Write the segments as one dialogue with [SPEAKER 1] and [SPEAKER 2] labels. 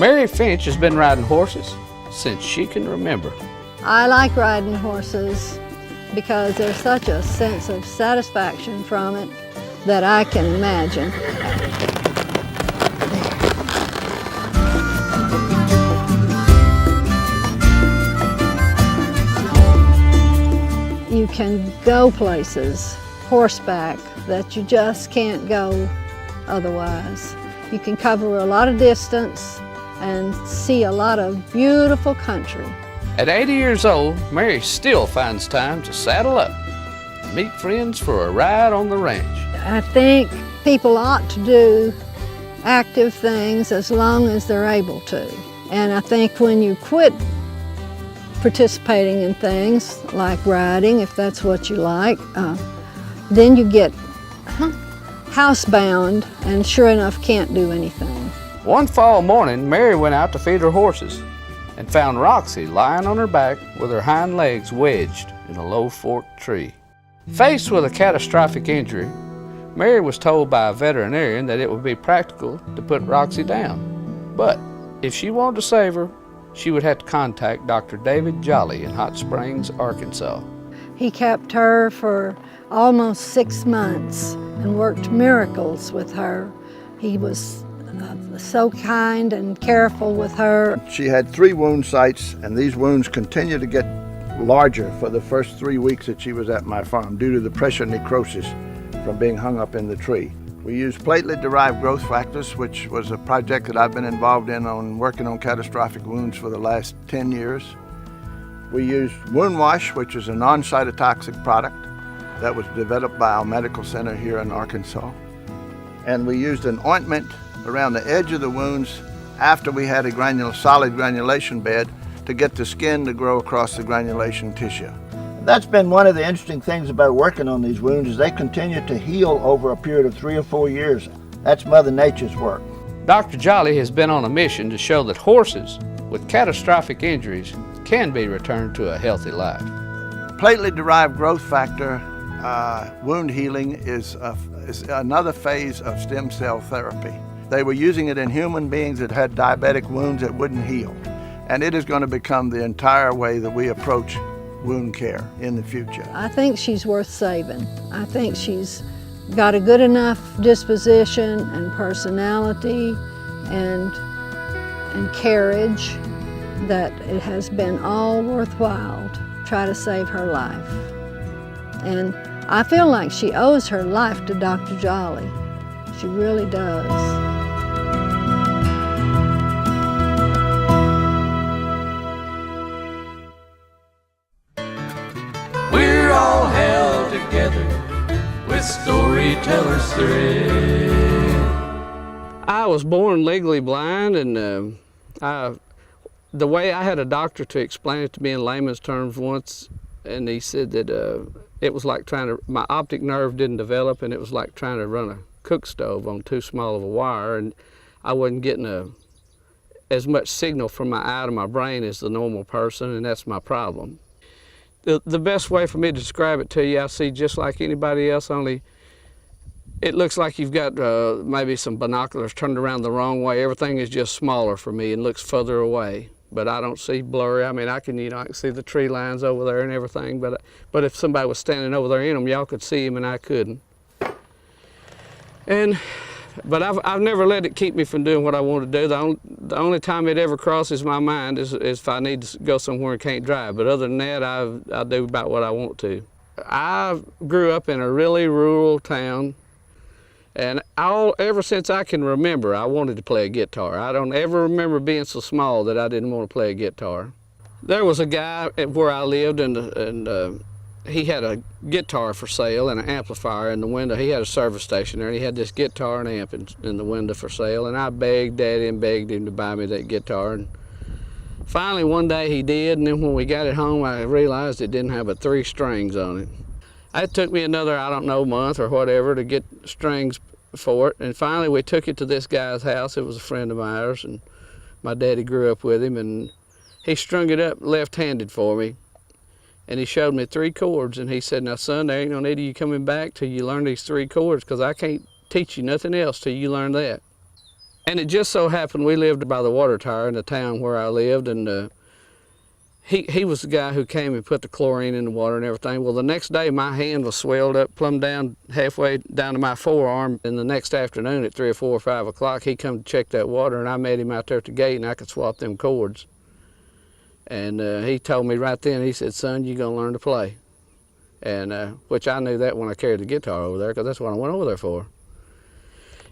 [SPEAKER 1] Mary Finch has been riding horses since she can remember.
[SPEAKER 2] I like riding horses because there's such a sense of satisfaction from it that I can imagine. You can go places horseback that you just can't go otherwise. You can cover a lot of distance and see a lot of beautiful country.
[SPEAKER 1] At 80 years old, Mary still finds time to saddle up and meet friends for a ride on the ranch.
[SPEAKER 2] I think people ought to do active things as long as they're able to. And I think when you quit participating in things like riding, if that's what you like, then you get housebound and sure enough can't do anything.
[SPEAKER 1] One fall morning, Mary went out to feed her horses and found Roxy lying on her back with her hind legs wedged in a low forked tree. Faced with a catastrophic injury, Mary was told by a veterinarian that it would be practical to put Roxy down. But if she wanted to save her, she would have to contact Dr. David Jolly in Hot Springs, Arkansas.
[SPEAKER 2] He kept her for almost 6 months and worked miracles with her. He was so kind and careful with her.
[SPEAKER 3] She had 3 wound sites, and these wounds continued to get larger for the first 3 weeks that she was at my farm due to the pressure necrosis from being hung up in the tree. We used platelet-derived growth factors, which was a project that I've been involved in on working on catastrophic wounds for the last 10 years. We used Wound Wash, which is a non-cytotoxic product that was developed by our medical center here in Arkansas. And we used an ointment around the edge of the wounds after we had a solid granulation bed to get the skin to grow across the granulation tissue. That's been one of the interesting things about working on these wounds is they continue to heal over a period of 3 or 4 years. That's Mother Nature's work.
[SPEAKER 1] Dr. Jolly has been on a mission to show that horses with catastrophic injuries can be returned to a healthy life.
[SPEAKER 3] Platelet-derived growth factor wound healing is another phase of stem cell therapy. They were using it in human beings that had diabetic wounds that wouldn't heal. And it is going to become the entire way that we approach wound care in the future.
[SPEAKER 2] I think she's worth saving. I think she's got a good enough disposition and personality and carriage that it has been all worthwhile to try to save her life. And I feel like she owes her life to Dr. Jolly. She really does.
[SPEAKER 4] We're all held together with storytellers thread.
[SPEAKER 1] I was born legally blind, and the way I had a doctor to explain it to me in layman's terms once, and he said that it was like my optic nerve didn't develop, and it was like trying to run a cook stove on too small of a wire, and I wasn't getting as much signal from my eye to my brain as the normal person, and that's my problem. The best way for me to describe it to you, I see just like anybody else, only it looks like you've got maybe some binoculars turned around the wrong way. Everything is just smaller for me and looks further away. But I don't see blurry. I mean, I can see the tree lines over there and everything, but if somebody was standing over there in them, y'all could see him and I couldn't. But I've never let it keep me from doing what I want to do. The only time it ever crosses my mind is if I need to go somewhere and can't drive. But other than that, I do about what I want to. I grew up in a really rural town, and ever since I can remember, I wanted to play a guitar. I don't ever remember being so small that I didn't want to play a guitar. There was a guy where I lived, and he had a guitar for sale and an amplifier in the window. He had a service station there, and he had this guitar and amp in the window for sale, and I begged Daddy and begged him to buy me that guitar. And finally, one day he did, and then when we got it home, I realized it didn't have but 3 strings on it. It took me another, I don't know, month or whatever to get strings for it, and finally we took it to this guy's house. It was a friend of ours, and my daddy grew up with him, and he strung it up left-handed for me. And he showed me 3 chords, and he said, "Now, son, there ain't no need of you coming back till you learn these 3 chords, because I can't teach you nothing else till you learn that." And it just so happened we lived by the water tower in the town where I lived, and he was the guy who came and put the chlorine in the water and everything. Well, the next day my hand was swelled up plumb down, halfway down to my forearm, and the next afternoon at 3 or 4 or 5 o'clock he come to check that water, and I met him out there at the gate, and I could swap them cords. And he told me right then, he said, "Son, you're gonna learn to play." And which I knew that when I carried the guitar over there, because that's what I went over there for.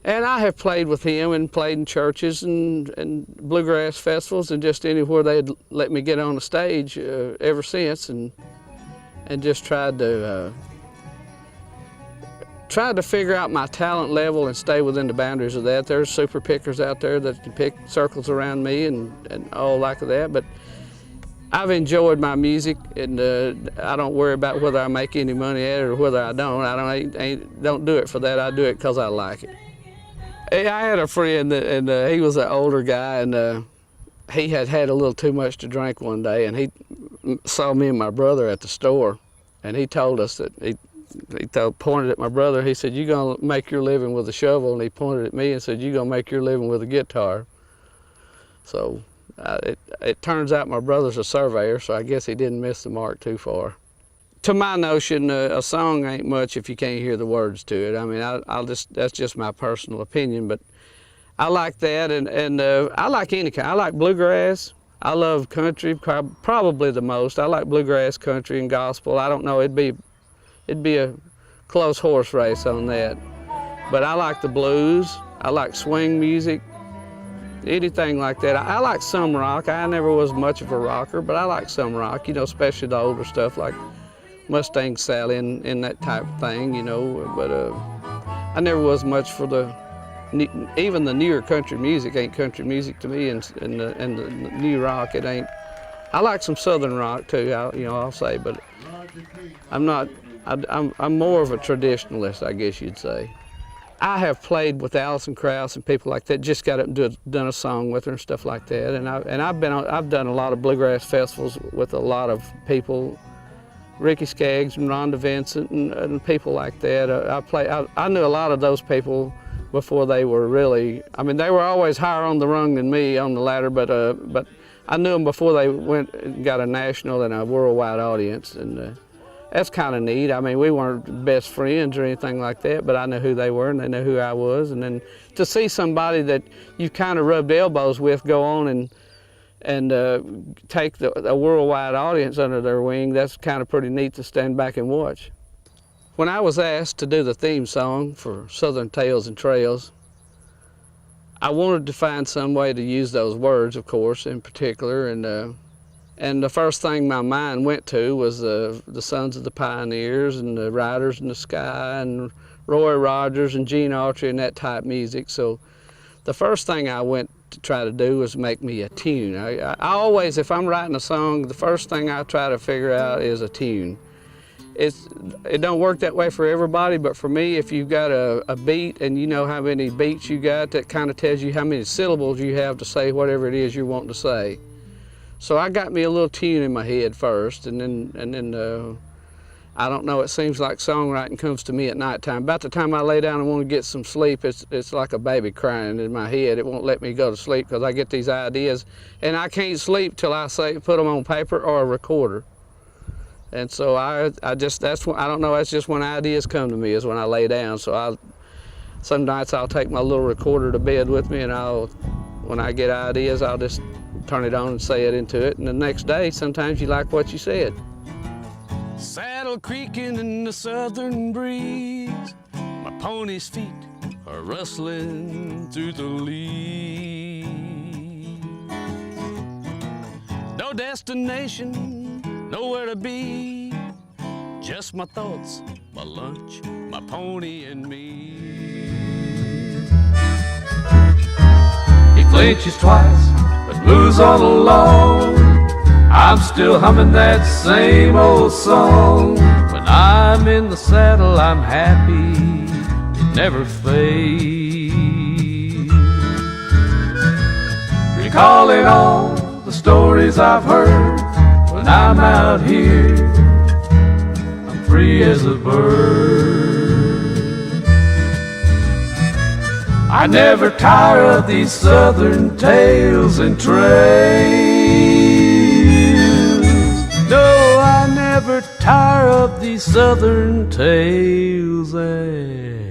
[SPEAKER 1] And I have played with him and played in churches and bluegrass festivals and just anywhere they'd let me get on the stage ever since, and just tried to figure out my talent level and stay within the boundaries of that. There's super pickers out there that can pick circles around me and all like that, but I've enjoyed my music, and I don't worry about whether I make any money at it or whether I don't. I don't do it for that. I do it because I like it. I had a friend, and he was an older guy, and he had a little too much to drink one day, and he saw me and my brother at the store, and he told us that he pointed at my brother. He said, "You're gonna make your living with a shovel," and he pointed at me and said, "You're gonna make your living with a guitar." So it turns out my brother's a surveyor, so I guess he didn't miss the mark too far. To my notion, a song ain't much if you can't hear the words to it. I mean, that's just my personal opinion, but I like that, and I like any kind. I like bluegrass. I love country probably the most. I like bluegrass, country, and gospel. I don't know, it'd be a close horse race on that. But I like the blues. I like swing music, anything like that. I like some rock. I never was much of a rocker, but I like some rock, you know, especially the older stuff like Mustang Sally and that type of thing, you know, but I never was much for even the newer country music ain't country music to me, and the new rock, it ain't. I like some southern rock too, I'll say, but I'm more of a traditionalist, I guess you'd say. I have played with Alison Krauss and people like that, just got up and done a song with her and stuff like that, and I've done a lot of bluegrass festivals with a lot of people, Ricky Skaggs and Rhonda Vincent and people like that. I knew a lot of those people before they were really, I mean, they were always higher on the rung than me on the ladder, but I knew them before they went and got a national and a worldwide audience, and that's kind of neat. I mean, we weren't best friends or anything like that, but I knew who they were and they knew who I was, and then to see somebody that you kind of rubbed elbows with go on and take a worldwide audience under their wing, that's kind of pretty neat to stand back and watch. When I was asked to do the theme song for Southern Tales and Trails, I wanted to find some way to use those words, of course, in particular, and the first thing my mind went to was the Sons of the Pioneers and the Riders in the Sky and Roy Rogers and Gene Autry and that type music. So the first thing I went to try to do was make me a tune. I always, if I'm writing a song, the first thing I try to figure out is a tune. It don't work that way for everybody, but for me, if you've got a beat and you know how many beats you got, that kind of tells you how many syllables you have to say whatever it is you're wanting to say. So I got me a little tune in my head first, and then I don't know, it seems like songwriting comes to me at nighttime. About the time I lay down and want to get some sleep, it's like a baby crying in my head. It won't let me go to sleep because I get these ideas, and I can't sleep till I put them on paper or a recorder. And so I don't know, that's just when ideas come to me, is when I lay down. So some nights I'll take my little recorder to bed with me, and when I get ideas, I'll just turn it on and say it into it. And the next day, sometimes you like what you said.
[SPEAKER 4] Saddle creaking in the southern breeze, my pony's feet are rustling through the leaves. No destination, nowhere to be, just my thoughts, my lunch, my pony and me. He flinches twice, but moves on along. I'm still humming that same old song. When I'm in the saddle, I'm happy, it never fades. Recalling all the stories I've heard, when I'm out here, I'm free as a bird. I never tire of these southern tales and trails. No, I never tire of these southern tales and